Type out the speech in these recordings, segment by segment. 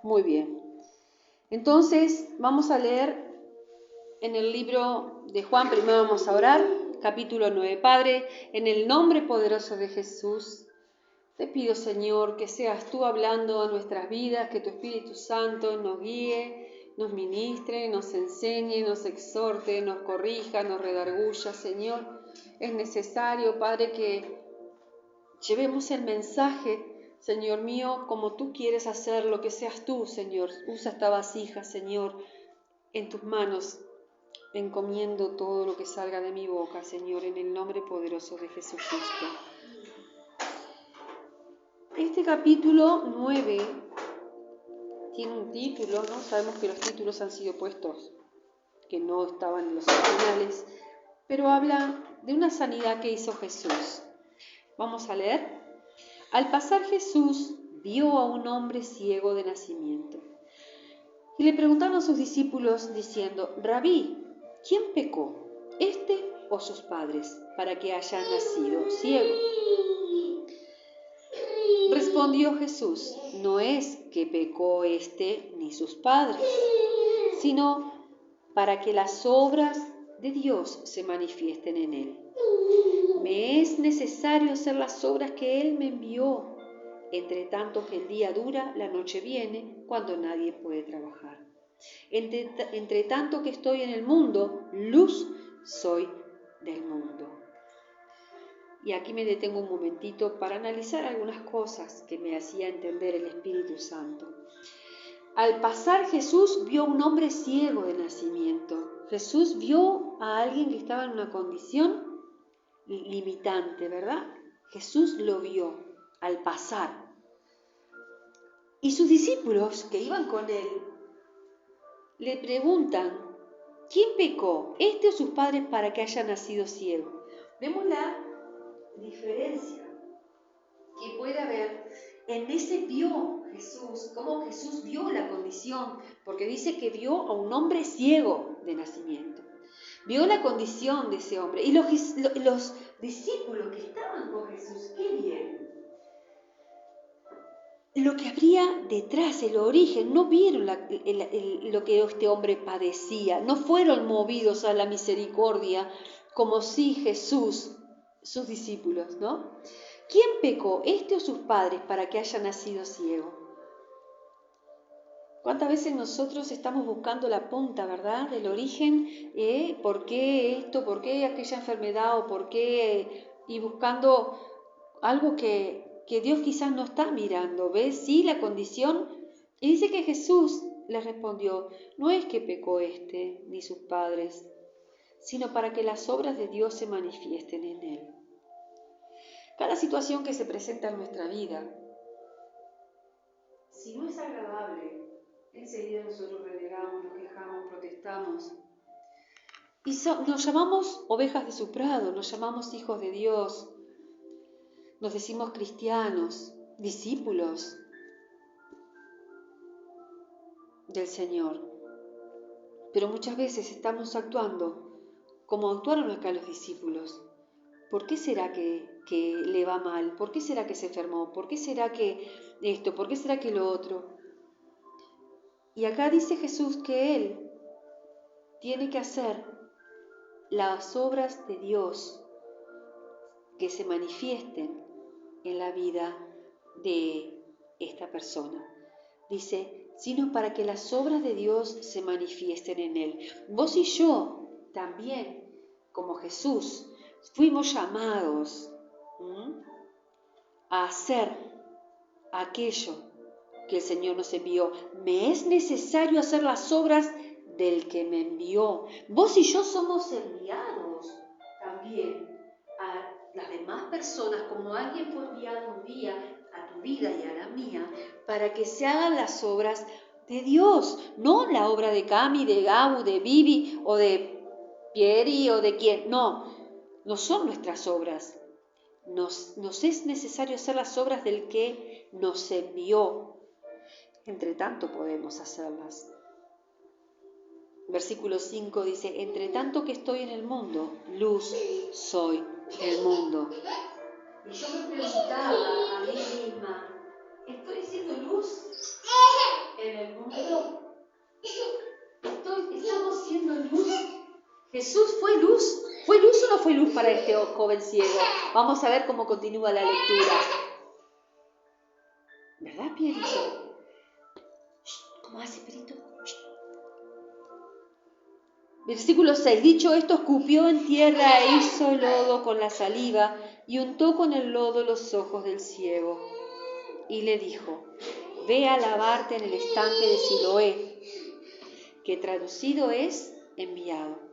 Muy bien. Entonces, vamos a leer en el libro de Juan, primero vamos a orar, capítulo 9. Padre, en el nombre poderoso de Jesús, te pido, Señor, que seas tú hablando a nuestras vidas, que tu Espíritu Santo nos guíe, nos ministre, nos enseñe, nos exhorte, nos corrija, nos redarguya, Señor. Es necesario, Padre, que llevemos el mensaje, Señor mío, como tú quieres hacerlo, que seas tú, Señor. Usa esta vasija, Señor, en tus manos. Encomiendo todo lo que salga de mi boca, Señor, en el nombre poderoso de Jesucristo. Este capítulo 9 tiene un título, ¿no? Sabemos que los títulos han sido puestos, que no estaban en los originales, pero habla de una sanidad que hizo Jesús. Vamos a leer. Al pasar Jesús vio a un hombre ciego de nacimiento. Y le preguntaron a sus discípulos diciendo, Rabí, ¿quién pecó, este o sus padres, para que haya nacido ciego? Respondió Jesús, no es que pecó este ni sus padres, sino para que las obras de Dios se manifiesten en él. Me es necesario hacer las obras que Él me envió. Entre tanto que el día dura, la noche viene, cuando nadie puede trabajar. Entre tanto que estoy en el mundo, luz soy del mundo. Y aquí me detengo un momentito para analizar algunas cosas que me hacía entender el Espíritu Santo. Al pasar Jesús vio a un hombre ciego de nacimiento. Jesús vio a alguien que estaba en una condición limitante, ¿verdad? Jesús lo vio al pasar. Y sus discípulos que iban con él le preguntan, ¿quién pecó, este o sus padres, para que haya nacido ciego? Vemos la diferencia que puede haber en ese vio Jesús, cómo Jesús vio la condición, porque dice que vio a un hombre ciego de nacimiento. Vio la condición de ese hombre. Y los discípulos que estaban con Jesús, ¿qué vieron? Lo que habría detrás, el origen, no vieron lo que este hombre padecía, no fueron movidos a la misericordia como si Jesús, sus discípulos, ¿no? ¿Quién pecó, este o sus padres, para que haya nacido ciego? ¿Cuántas veces nosotros estamos buscando la punta, verdad, del origen? ¿Por qué esto? ¿Por qué aquella enfermedad? ¿O por qué? Y buscando algo que Dios quizás no está mirando. ¿Ves? Sí, la condición. Y dice que Jesús les respondió, no es que pecó este ni sus padres, sino para que las obras de Dios se manifiesten en él. Cada situación que se presenta en nuestra vida, si no es agradable, enseguida nosotros renegamos, nos quejamos, protestamos. Y nos llamamos ovejas de su prado, nos llamamos hijos de Dios, nos decimos cristianos, discípulos del Señor. Pero muchas veces estamos actuando como actuaron acá los discípulos. ¿Por qué será que le va mal? ¿Por qué será que se enfermó? ¿Por qué será que esto? ¿Por qué será que lo otro? Y acá dice Jesús que Él tiene que hacer las obras de Dios que se manifiesten en la vida de esta persona. Dice, sino para que las obras de Dios se manifiesten en él. Vos y yo también, como Jesús, fuimos llamados a hacer aquello que el Señor nos envió. Me es necesario hacer las obras del que me envió. Vos y yo somos enviados también a las demás personas, como alguien fue enviado un día a tu vida y a la mía, para que se hagan las obras de Dios, no la obra de Cami, de Gabu, de Vivi o de Pieri o de quien. No son nuestras obras. Nos es necesario hacer las obras del que nos envió. Entre tanto podemos hacerlas. Versículo 5 dice, entre tanto que estoy en el mundo, luz soy del mundo. Y yo me preguntaba a mí misma, ¿estoy siendo luz en Jesús fue luz. ¿Fue luz o no fue luz para este joven ciego? Vamos a ver cómo continúa la lectura. ¿Verdad, Pierito? ¿Cómo hace, Pierito? Versículo 6. Dicho esto, escupió en tierra e hizo lodo con la saliva y untó con el lodo los ojos del ciego. Y le dijo, ve a lavarte en el estanque de Siloé, que traducido es enviado.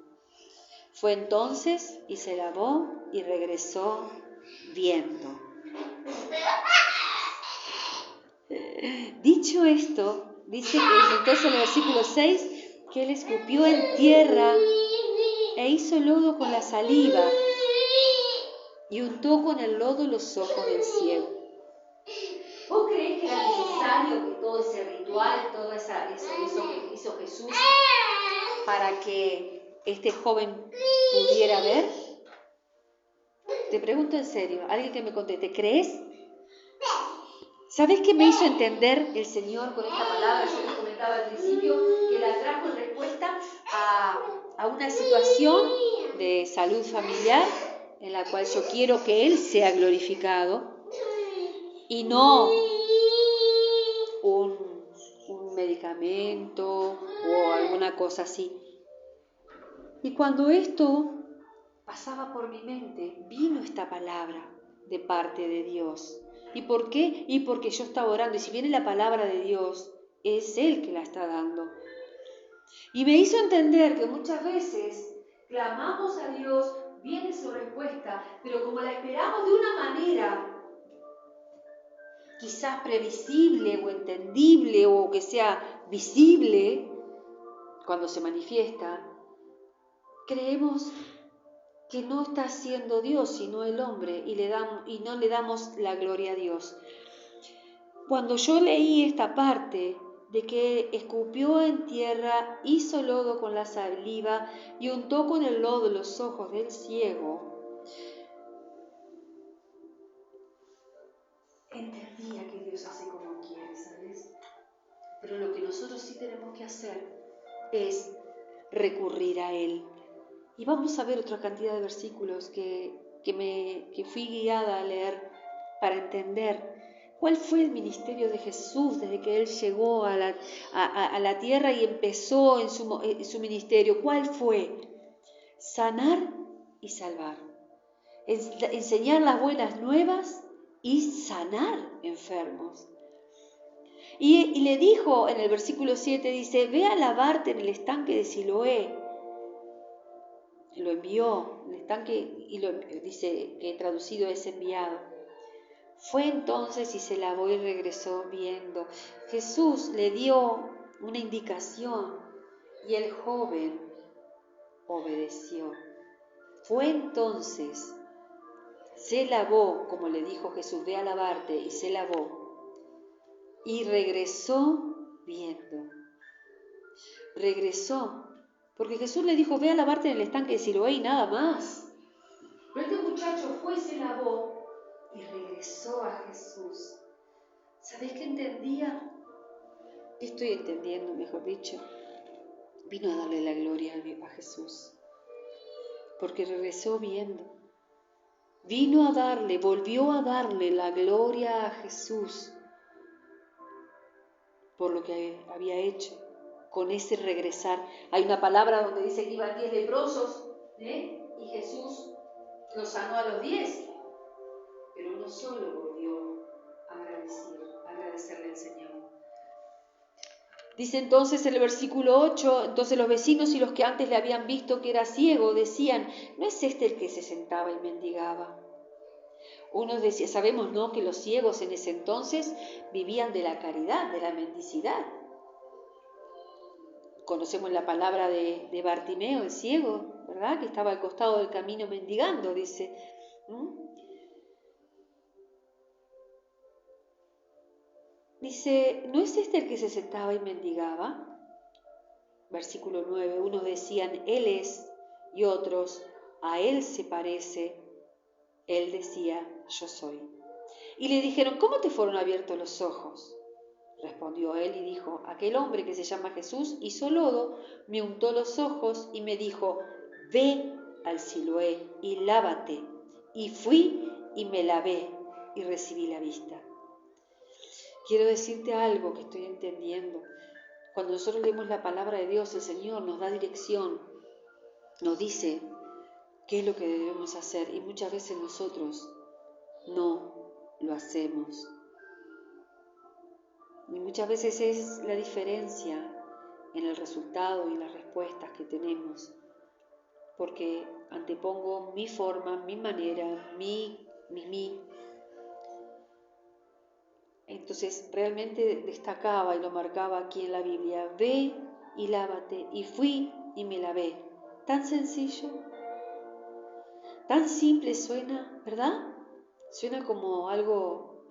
Fue entonces y se lavó y regresó viendo. Dicho esto, dice que entonces en el versículo 6, que él escupió en tierra e hizo lodo con la saliva y untó con el lodo los ojos del ciego. ¿Vos creés que era necesario que todo ese ritual, todo eso que hizo Jesús para que este joven pudiera ver? Te pregunto en serio, alguien que me conteste, ¿crees? ¿Sabés qué me hizo entender el Señor con esta palabra? Yo les comentaba al principio que la trajo en respuesta a una situación de salud familiar en la cual yo quiero que Él sea glorificado y no un medicamento o alguna cosa así. Y cuando esto pasaba por mi mente, vino esta palabra de parte de Dios. ¿Y por qué? Y porque yo estaba orando. Y si viene la palabra de Dios, es Él que la está dando. Y me hizo entender que muchas veces clamamos a Dios, viene su respuesta, pero como la esperamos de una manera quizás previsible o entendible o que sea visible cuando se manifiesta, creemos que no está siendo Dios sino el hombre y no le damos la gloria a Dios. Cuando yo leí esta parte de que escupió en tierra, hizo lodo con la saliva y untó con el lodo los ojos del ciego, entendía que Dios hace como quiere, ¿sabes? Pero lo que nosotros sí tenemos que hacer es recurrir a Él. Y vamos a ver otra cantidad de versículos que fui guiada a leer para entender cuál fue el ministerio de Jesús desde que Él llegó a la tierra y empezó en su ministerio. ¿Cuál fue? Sanar y salvar. Enseñar las buenas nuevas y sanar enfermos. Y le dijo en el versículo 7, dice, ve a lavarte en el estanque de Siloé. Lo envió, el estanque, y dice que traducido es enviado. Fue entonces y se lavó y regresó viendo. Jesús le dio una indicación y el joven obedeció. Fue entonces, se lavó, como le dijo Jesús, ve a lavarte, y se lavó. Y regresó viendo. Regresó. Porque Jesús le dijo, ve a lavarte en el estanque de Siloé y nada más. Pero este muchacho fue, se lavó y regresó a Jesús. ¿Sabés qué entendía? ¿Qué estoy entendiendo, mejor dicho? Vino a darle la gloria a Jesús. Porque regresó viendo. Vino a darle, volvió a darle la gloria a Jesús por lo que había hecho. Con ese regresar. Hay una palabra donde dice que iban 10 leprosos, y Jesús los sanó a los 10, pero uno solo volvió a agradecerle al Señor. Dice entonces en el versículo 8, entonces los vecinos y los que antes le habían visto que era ciego decían, ¿no es este el que se sentaba y mendigaba? Unos decían, sabemos, ¿no?, que los ciegos en ese entonces vivían de la caridad, de la mendicidad. Conocemos la palabra de Bartimeo, el ciego, ¿verdad? Que estaba al costado del camino mendigando, dice. Dice, ¿no es este el que se sentaba y mendigaba? Versículo 9, unos decían, Él es, y otros, a Él se parece. Él decía, yo soy. Y le dijeron, ¿cómo te fueron abiertos los ojos? Respondió él y dijo, aquel hombre que se llama Jesús hizo lodo, me untó los ojos y me dijo, ve al Siloé y lávate. Y fui y me lavé y recibí la vista. Quiero decirte algo que estoy entendiendo. Cuando nosotros leemos la palabra de Dios, el Señor nos da dirección, nos dice qué es lo que debemos hacer y muchas veces nosotros no lo hacemos. Y muchas veces es la diferencia en el resultado y las respuestas que tenemos, porque antepongo mi forma, mi manera, mi. Entonces realmente destacaba y lo marcaba aquí en la Biblia: ve y lávate, y fui y me lavé. Tan sencillo, tan simple suena, ¿verdad? Suena como algo,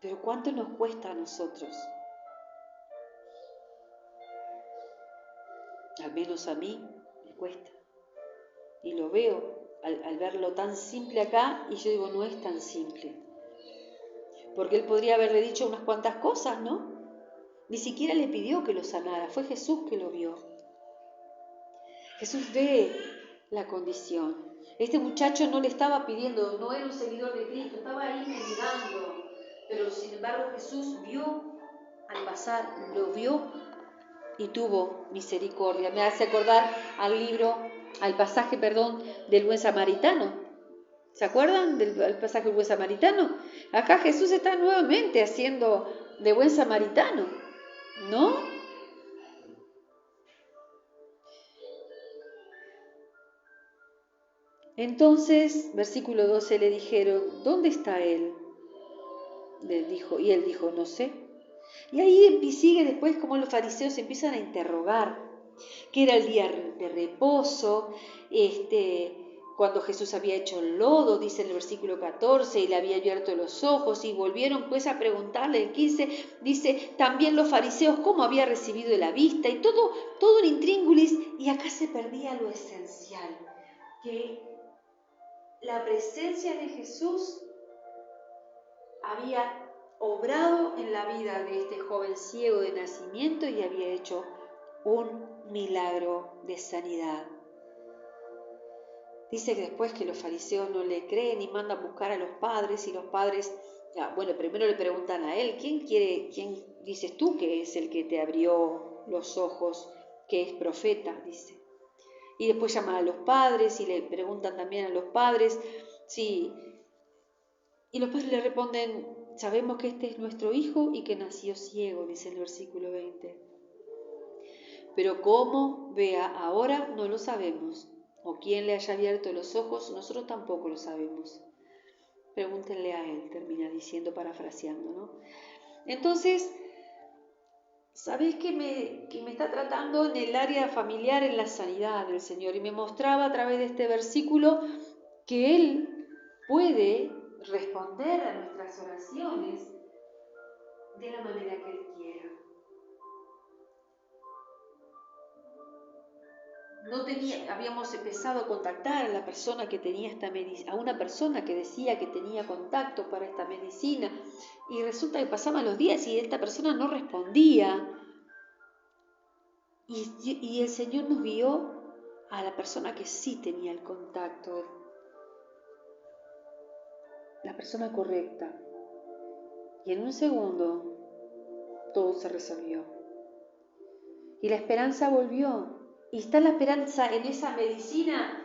pero ¿cuánto nos cuesta a nosotros? Al menos a mí me cuesta. Y lo veo al verlo tan simple acá, y yo digo, no es tan simple. Porque él podría haberle dicho unas cuantas cosas, ¿no? Ni siquiera le pidió que lo sanara, fue Jesús que lo vio. Jesús ve la condición. Este muchacho no le estaba pidiendo, no era un seguidor de Cristo, estaba ahí mendigando. Pero sin embargo Jesús vio al pasar, lo vio y tuvo misericordia. Me hace acordar al pasaje del buen samaritano. ¿Se acuerdan del pasaje del buen samaritano? Acá Jesús está nuevamente haciendo de buen samaritano, ¿no? Entonces, versículo 12, le dijeron, ¿dónde está él? Y él dijo, no sé. Y ahí sigue después como los fariseos empiezan a interrogar, que era el día de reposo, cuando Jesús había hecho el lodo, dice en el versículo 14, y le había abierto los ojos, y volvieron pues a preguntarle, el 15, dice, también los fariseos, cómo había recibido la vista, y todo un intríngulis, y acá se perdía lo esencial, que la presencia de Jesús había obrado en la vida de este joven ciego de nacimiento y había hecho un milagro de sanidad. Dice que después que los fariseos no le creen y mandan buscar a los padres, y los padres, primero le preguntan a él, ¿quién dices tú que es el que te abrió los ojos, que es profeta? Dice. Y después llaman a los padres y le preguntan también a los padres, sí. Y los padres le responden, sabemos que este es nuestro hijo y que nació ciego, dice el versículo 20. Pero cómo vea ahora no lo sabemos, o quién le haya abierto los ojos, nosotros tampoco lo sabemos. Pregúntenle a él, termina diciendo, parafraseando, ¿no? Entonces, ¿sabés que me está tratando en el área familiar, en la sanidad del Señor? Y me mostraba a través de este versículo que Él puede responder a nuestras oraciones de la manera que Él quiera. Habíamos empezado a contactar a la persona que tenía esta medicina, a una persona que decía que tenía contacto para esta medicina, y resulta que pasaban los días y esta persona no respondía. Y el Señor nos guió a la persona que sí tenía el contacto, la persona correcta. Y en un segundo todo se resolvió. Y la esperanza volvió. Y está la esperanza en esa medicina.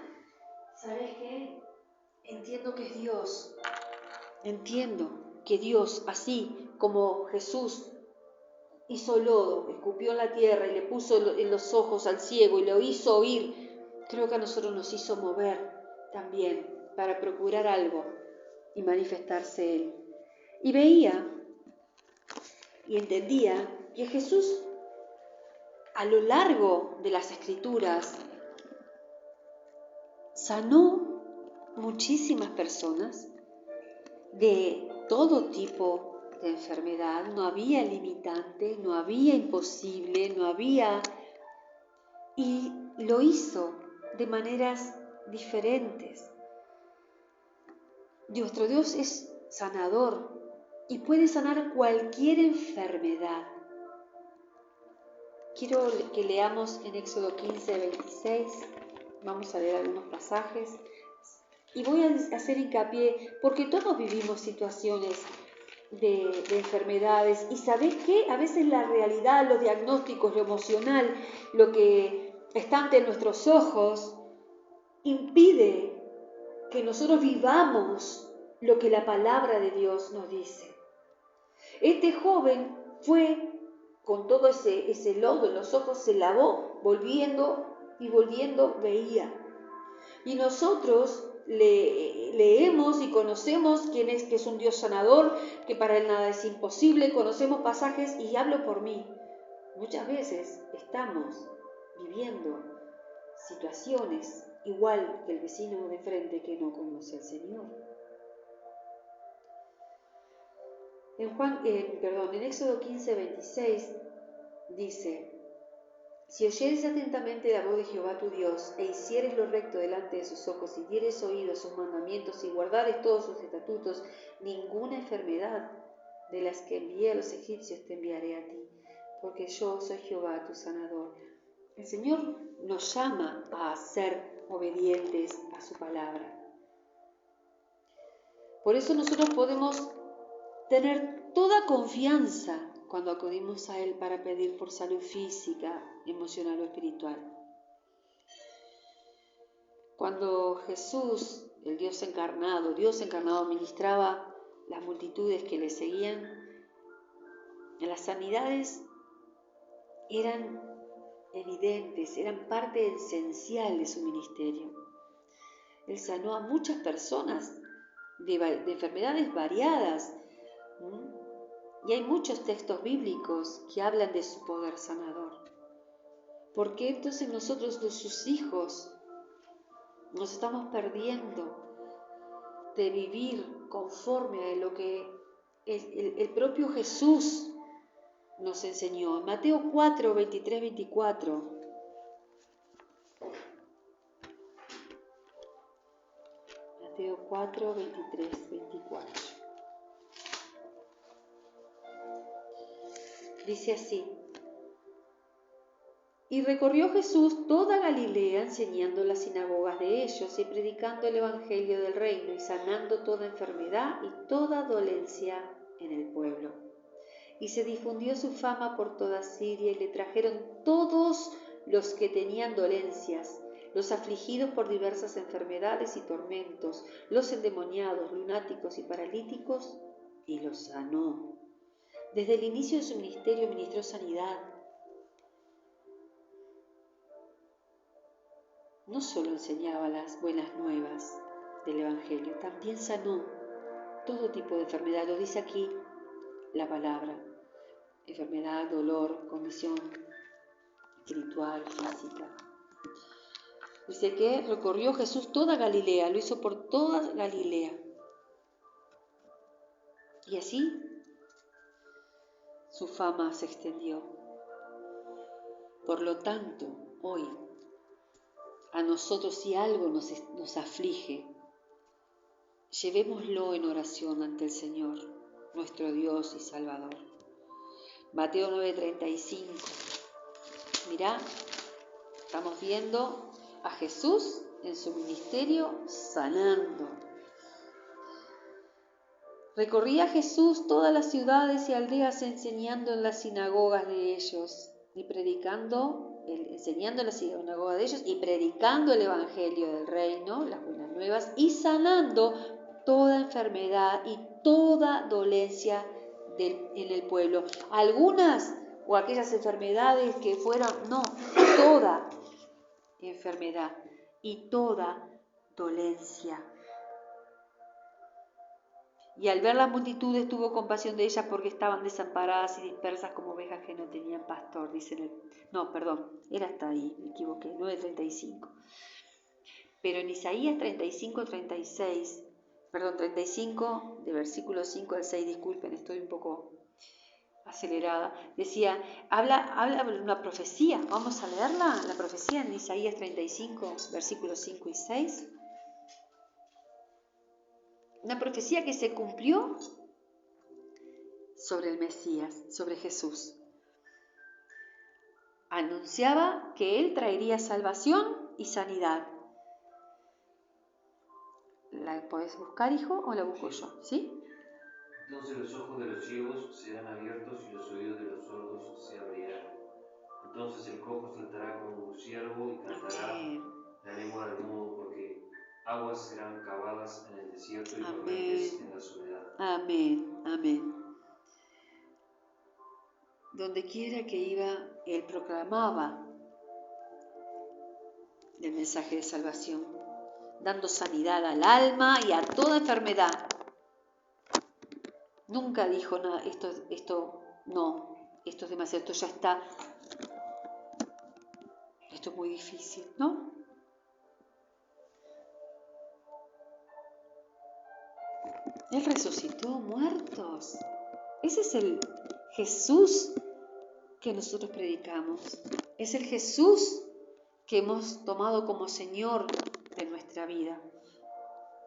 ¿Sabes qué? Entiendo que es Dios. Entiendo que Dios, así como Jesús hizo lodo, escupió en la tierra y le puso en los ojos al ciego y lo hizo oír, creo que a nosotros nos hizo mover también para procurar algo y manifestarse Él. Y veía y entendía que Jesús, a lo largo de las Escrituras, sanó muchísimas personas de todo tipo de enfermedad. No había limitante, no había imposible, no había... Y lo hizo de maneras diferentes. Nuestro Dios es sanador y puede sanar cualquier enfermedad. Quiero que leamos en Éxodo 15, 26. Vamos a leer algunos pasajes y voy a hacer hincapié porque todos vivimos situaciones de enfermedades y ¿sabés qué? A veces la realidad, los diagnósticos, lo emocional, lo que está ante nuestros ojos impide que nosotros vivamos lo que la palabra de Dios nos dice. Este joven fue con todo ese lodo en los ojos, se lavó, volviendo veía. Y nosotros leemos y conocemos quién es, que es un Dios sanador, que para Él nada es imposible, conocemos pasajes y hablo por mí. Muchas veces estamos viviendo situaciones igual que el vecino de frente que no conoce al Señor. En Éxodo 15:26 dice: si oyeres atentamente la voz de Jehová tu Dios, e hicieres lo recto delante de sus ojos, y dieres oído a sus mandamientos, y guardares todos sus estatutos, ninguna enfermedad de las que envié a los egipcios te enviaré a ti, porque yo soy Jehová tu sanador. El Señor nos llama a ser obedientes a su palabra. Por eso nosotros podemos tener toda confianza cuando acudimos a Él para pedir por salud física, emocional o espiritual. Cuando Jesús, el Dios encarnado, ministraba las multitudes que le seguían, las sanidades eran evidentes, eran parte esencial de su ministerio. Él sanó a muchas personas de enfermedades variadas. Y hay muchos textos bíblicos que hablan de su poder sanador. ¿Por qué entonces nosotros, sus hijos, nos estamos perdiendo de vivir conforme a lo que el propio Jesús nos enseñó? En Mateo 4, 23, 24. Mateo 4, 23, 24. Dice así: y recorrió Jesús toda Galilea, enseñando en las sinagogas de ellos y predicando el evangelio del reino y sanando toda enfermedad y toda dolencia en el pueblo. Y se difundió su fama por toda Siria y le trajeron todos los que tenían dolencias, los afligidos por diversas enfermedades y tormentos, los endemoniados, lunáticos y paralíticos, y los sanó. Desde el inicio de su ministerio ministró sanidad. No solo enseñaba las buenas nuevas del Evangelio, también sanó todo tipo de enfermedad. Lo dice aquí la palabra: enfermedad, dolor, condición espiritual, física. Dice que recorrió Jesús toda Galilea, lo hizo por toda Galilea. Y así su fama se extendió. Por lo tanto, hoy, a nosotros si algo nos aflige, llevémoslo en oración ante el Señor, nuestro Dios y Salvador. Mateo 9:35. Mirá, estamos viendo a Jesús en su ministerio sanando. Recorría Jesús todas las ciudades y aldeas enseñando en las sinagogas de ellos y enseñando en la sinagoga de ellos y predicando el evangelio del reino, las buenas nuevas, y sanando toda enfermedad y toda dolencia en el pueblo. Algunas o aquellas enfermedades que fueron, no, toda enfermedad y toda dolencia. Y al ver las multitudes tuvo compasión de ellas porque estaban desamparadas y dispersas como ovejas que no tenían pastor. Era hasta ahí, me equivoqué, 9:35. Pero en Isaías 35, de versículo 5 al 6, disculpen, estoy un poco acelerada, decía, habla de una profecía. Vamos a leerla, la profecía en Isaías 35, versículos 5 y 6. Una profecía que se cumplió sobre el Mesías, sobre Jesús. Anunciaba que Él traería salvación y sanidad ¿La podés buscar, hijo, o la busco yo? ¿Sí? Entonces los ojos de los ciegos serán abiertos y los oídos de los sordos se abrirán. Entonces el cojo saltará como un ciervo y cantará Amén. la lengua del mudo, porque aguas serán cavadas en el desierto y torrentes Amén. en la soledad. Amén. Amén. Donde quiera que iba, él proclamaba el mensaje de salvación, dando sanidad al alma y a toda enfermedad. Nunca dijo nada, esto no, esto es demasiado, esto ya está, esto es muy difícil, ¿no? Él resucitó muertos. Ese es el Jesús que nosotros predicamos. Es el Jesús que hemos tomado como Señor de nuestra vida.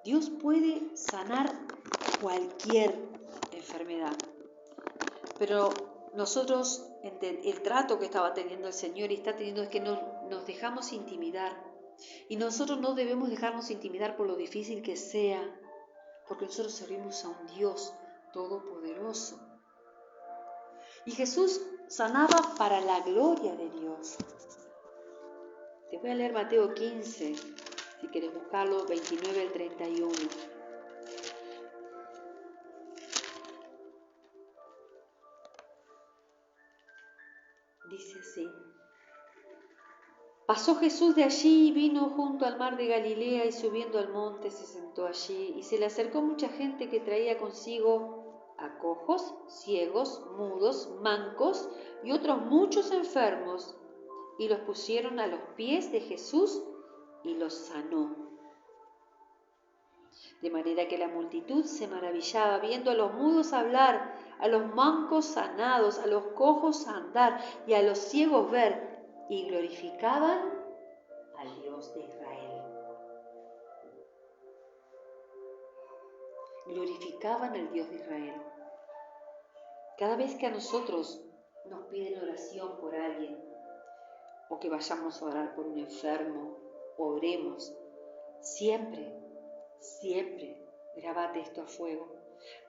Dios puede sanar cualquier enfermedad, pero nosotros, el trato que estaba teniendo el Señor y está teniendo es que nos dejamos intimidar. Y nosotros no debemos dejarnos intimidar por lo difícil que sea, porque nosotros servimos a un Dios todopoderoso. Y Jesús sanaba para la gloria de Dios. Te voy a leer Mateo 15, si quieres buscarlo, 29 al 31. Dice así: pasó Jesús de allí y vino junto al mar de Galilea, y subiendo al monte se sentó allí, y se le acercó mucha gente que traía consigo a cojos, ciegos, mudos, mancos y otros muchos enfermos, y los pusieron a los pies de Jesús y los sanó. De manera que la multitud se maravillaba viendo a los mudos hablar, a los mancos sanados, a los cojos andar y a los ciegos ver, y glorificaban al Dios de Israel. Glorificaban al Dios de Israel. Cada vez que a nosotros nos piden oración por alguien, o que vayamos a orar por un enfermo, o oremos, siempre, grabate esto a fuego.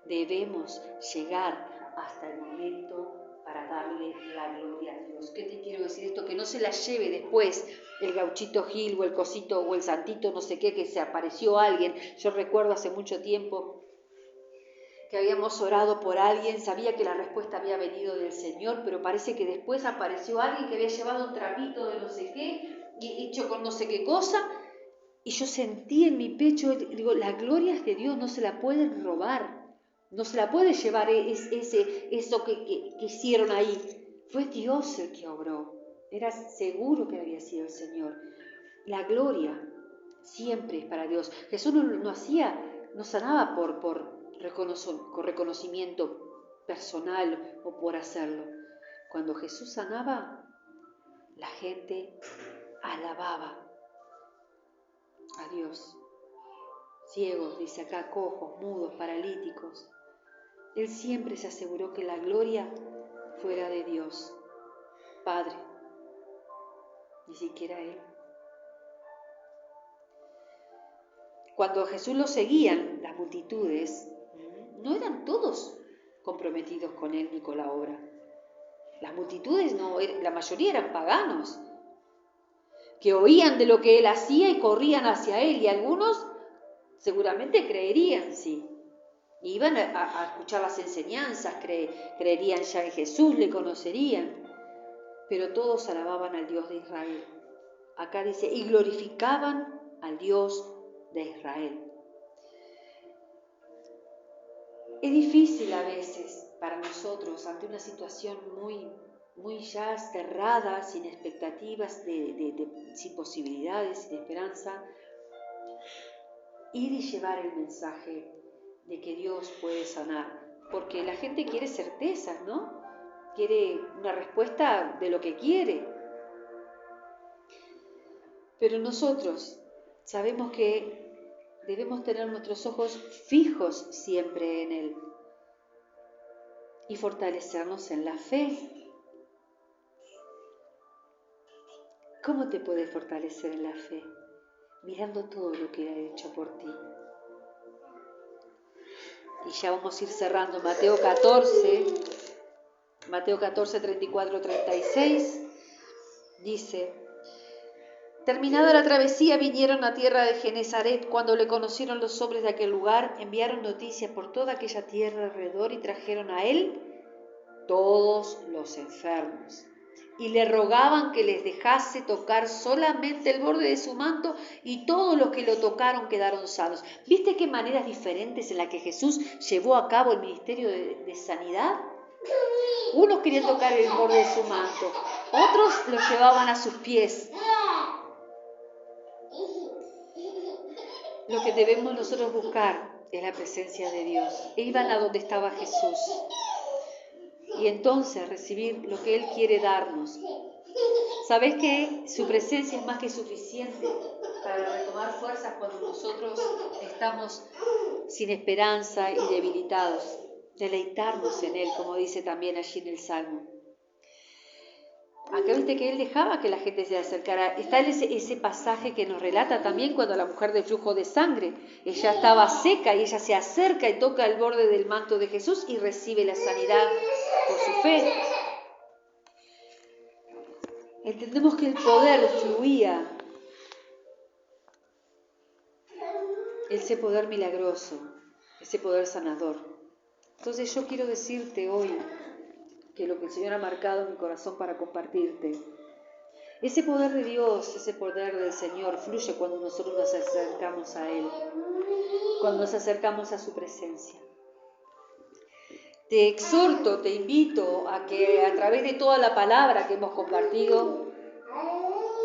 Debemos llegar hasta el momento para darle la gloria a Dios. ¿Qué te quiero decir esto? Que no se la lleve después el gauchito Gil o el cosito o el santito no sé qué, que se apareció alguien. Yo recuerdo hace mucho tiempo que habíamos orado por alguien, sabía que la respuesta había venido del Señor, pero parece que después apareció alguien que había llevado un trapito de no sé qué, y hecho con no sé qué cosa, y yo sentí en mi pecho, digo, las glorias de Dios no se la pueden robar, no se la puede llevar eso que hicieron ahí. Fue Dios el que obró, era seguro que había sido el Señor. La gloria siempre es para Dios. Jesús no sanaba por reconocimiento personal o por hacerlo. Cuando Jesús sanaba, la gente alababa a Dios. Ciegos, dice acá, cojos, mudos, paralíticos. Él siempre se aseguró que la gloria fuera de Dios, Padre, ni siquiera Él. Cuando a Jesús lo seguían las multitudes, no eran todos comprometidos con Él ni con la obra. Las multitudes, la mayoría eran paganos, que oían de lo que Él hacía y corrían hacia Él, y algunos seguramente creerían, sí. Iban a escuchar las enseñanzas, creerían ya en Jesús, le conocerían, pero todos alababan al Dios de Israel. Acá dice, y glorificaban al Dios de Israel. Es difícil a veces para nosotros, ante una situación muy ya cerrada, sin expectativas, sin posibilidades, sin esperanza, ir y llevar el mensaje de que Dios puede sanar, porque la gente quiere certezas, ¿no? Quiere una respuesta de lo que quiere. Pero nosotros sabemos que debemos tener nuestros ojos fijos siempre en Él y fortalecernos en la fe. ¿Cómo te puedes fortalecer en la fe? Mirando todo lo que Él ha hecho por ti. y ya vamos a ir cerrando, Mateo 14, 34, 36, dice: terminada la travesía, vinieron a tierra de Genesaret. Cuando le conocieron los hombres de aquel lugar, enviaron noticias por toda aquella tierra alrededor y trajeron a él todos los enfermos. Y le rogaban que les dejase tocar solamente el borde de su manto, y todos los que lo tocaron quedaron sanos. ¿Viste qué maneras diferentes en las que Jesús llevó a cabo el ministerio de sanidad? Unos querían tocar el borde de su manto, otros lo llevaban a sus pies. Lo que debemos nosotros buscar es la presencia de Dios. Iban a donde estaba Jesús y entonces recibir lo que Él quiere darnos. ¿Sabés que su presencia es más que suficiente para retomar fuerzas cuando nosotros estamos sin esperanza y debilitados? Deleitarnos en Él, como dice también allí en el Salmo. Acá viste que Él dejaba que la gente se acercara. Está ese pasaje que nos relata también cuando la mujer de flujo de sangre, ella estaba seca y ella se acerca y toca el borde del manto de Jesús y recibe la sanidad por su fe. Entendemos que el poder fluía, ese poder milagroso, ese poder sanador. Entonces yo quiero decirte hoy que lo que el Señor ha marcado en mi corazón para compartirte, ese poder de Dios, ese poder del Señor fluye cuando nosotros nos acercamos a Él, cuando nos acercamos a su presencia. Te exhorto, te invito a que a través de toda la palabra que hemos compartido,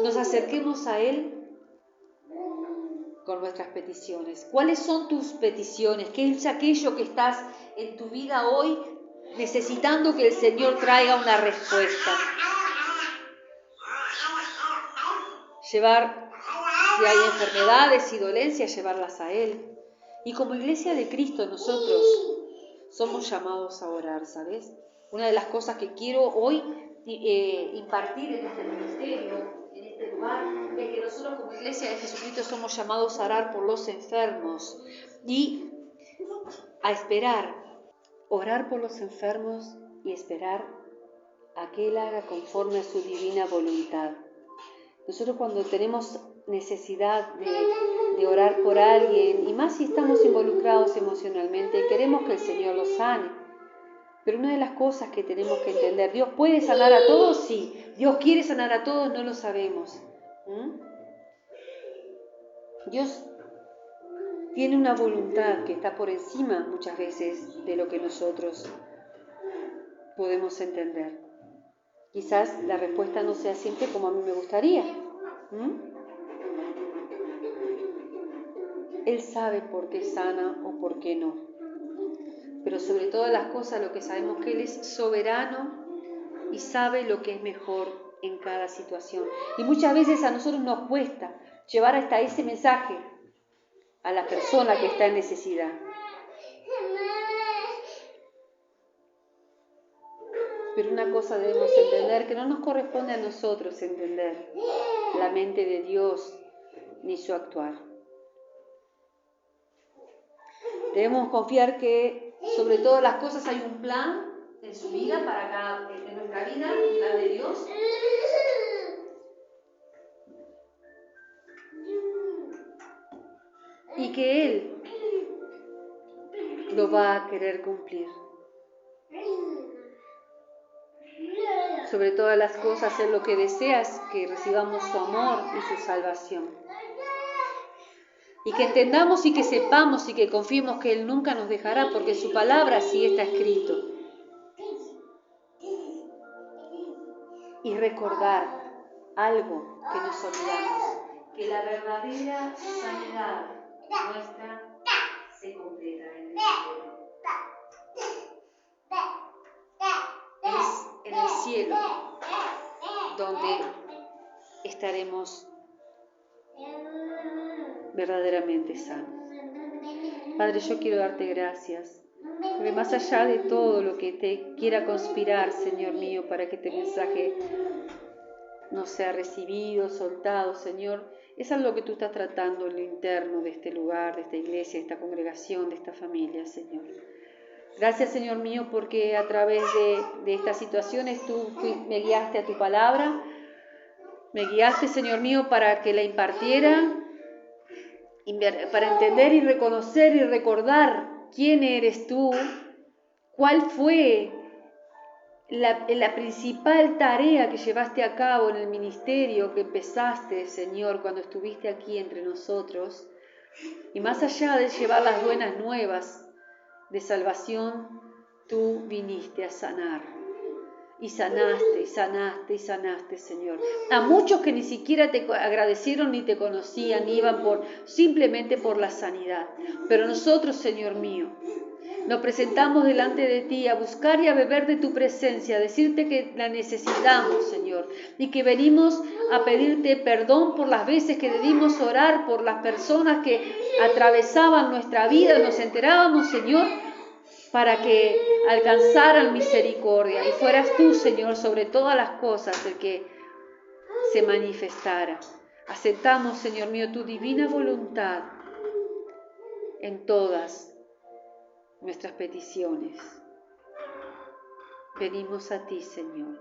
nos acerquemos a Él con nuestras peticiones. ¿Cuáles son tus peticiones? ¿Qué es aquello que estás en tu vida hoy necesitando que el Señor traiga una respuesta? Llevar, si hay enfermedades y dolencias, llevarlas a Él. Y como iglesia de Cristo nosotros somos llamados a orar, ¿sabes? Una de las cosas que quiero hoy impartir en este ministerio, en este lugar, es que nosotros como iglesia de Jesucristo somos llamados a orar por los enfermos y a esperar, orar por los enfermos y esperar a que Él haga conforme a su divina voluntad. Nosotros cuando tenemos necesidad de orar por alguien, y más si estamos involucrados emocionalmente, queremos que el Señor los sane. Pero una de las cosas que tenemos que entender, ¿Dios puede sanar a todos? Sí. ¿Dios quiere sanar a todos? No lo sabemos. Dios tiene una voluntad que está por encima muchas veces de lo que nosotros podemos entender. Quizás la respuesta no sea siempre como a mí me gustaría. Él sabe por qué sana o por qué no. Pero sobre todas las cosas lo que sabemos es que Él es soberano y sabe lo que es mejor en cada situación. Y muchas veces a nosotros nos cuesta llevar hasta ese mensaje a la persona que está en necesidad. Pero una cosa debemos entender, que no nos corresponde a nosotros entender la mente de Dios ni su actuar. Debemos confiar que sobre todas las cosas hay un plan en su vida, en nuestra vida, un plan de Dios. Y que Él lo va a querer cumplir. Sobre todas las cosas, Él lo que desea es que recibamos su amor y su salvación. Y que entendamos y que sepamos y que confiemos que Él nunca nos dejará, porque su palabra así está escrito. Y recordar algo que nos olvidamos, que la verdadera sanidad nuestra se completa en el cielo. Es en el cielo donde estaremos verdaderamente sanos. Padre, yo quiero darte gracias, porque más allá de todo lo que te quiera conspirar, Señor mío, para que este mensaje no sea recibido, soltado, Señor, Es algo que tú estás tratando en lo interno de este lugar, de esta iglesia, de esta congregación, de esta familia, Señor. Gracias, Señor mío, porque a través de estas situaciones tú me guiaste a tu palabra, me guiaste, Señor mío, para que la impartiera, para entender y reconocer y recordar quién eres tú, cuál fue la principal tarea que llevaste a cabo en el ministerio que empezaste, Señor, cuando estuviste aquí entre nosotros. Y más allá de llevar las buenas nuevas de salvación, tú viniste a sanar. Y sanaste, y sanaste, y sanaste, Señor. A muchos que ni siquiera te agradecieron ni te conocían, iban simplemente por la sanidad. Pero nosotros, Señor mío, nos presentamos delante de ti a buscar y a beber de tu presencia, a decirte que la necesitamos, Señor, y que venimos a pedirte perdón por las veces que debimos orar por las personas que atravesaban nuestra vida, nos enterábamos, Señor, para que alcanzaran misericordia y fueras tú, Señor, sobre todas las cosas el que se manifestara. Aceptamos, Señor mío, tu divina voluntad en todas nuestras peticiones. Venimos a ti, Señor,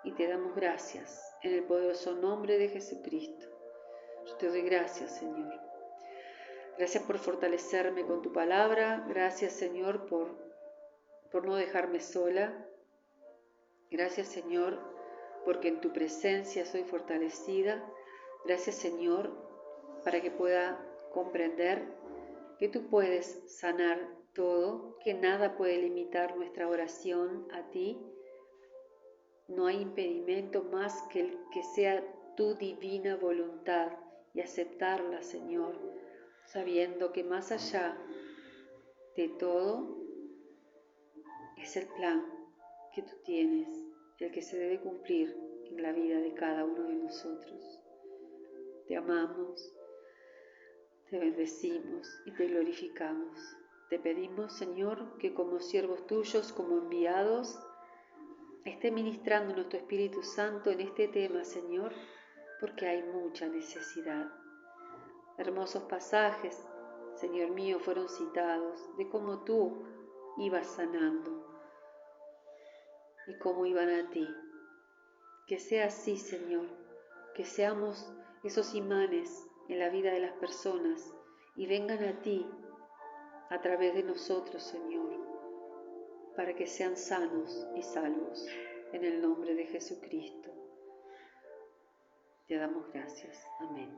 y te damos gracias en el poderoso nombre de Jesucristo. Yo te doy gracias, Señor. Gracias por fortalecerme con tu palabra. Gracias, Señor, por no dejarme sola. Gracias, Señor, porque en tu presencia soy fortalecida. Gracias, Señor, para que pueda comprender que tú puedes sanar todo, que nada puede limitar nuestra oración a ti. No hay impedimento más que el que sea tu divina voluntad y aceptarla, Señor, sabiendo que más allá de todo es el plan que tú tienes, el que se debe cumplir en la vida de cada uno de nosotros. Te amamos, te bendecimos y te glorificamos. Te pedimos, Señor, que como siervos tuyos, como enviados, esté ministrándonos tu Espíritu Santo en este tema, Señor, porque hay mucha necesidad. Hermosos pasajes, Señor mío, fueron citados de cómo tú ibas sanando y cómo iban a ti. Que sea así, Señor, que seamos esos imanes en la vida de las personas y vengan a ti a través de nosotros, Señor, para que sean sanos y salvos. En el nombre de Jesucristo. Te damos gracias. Amén.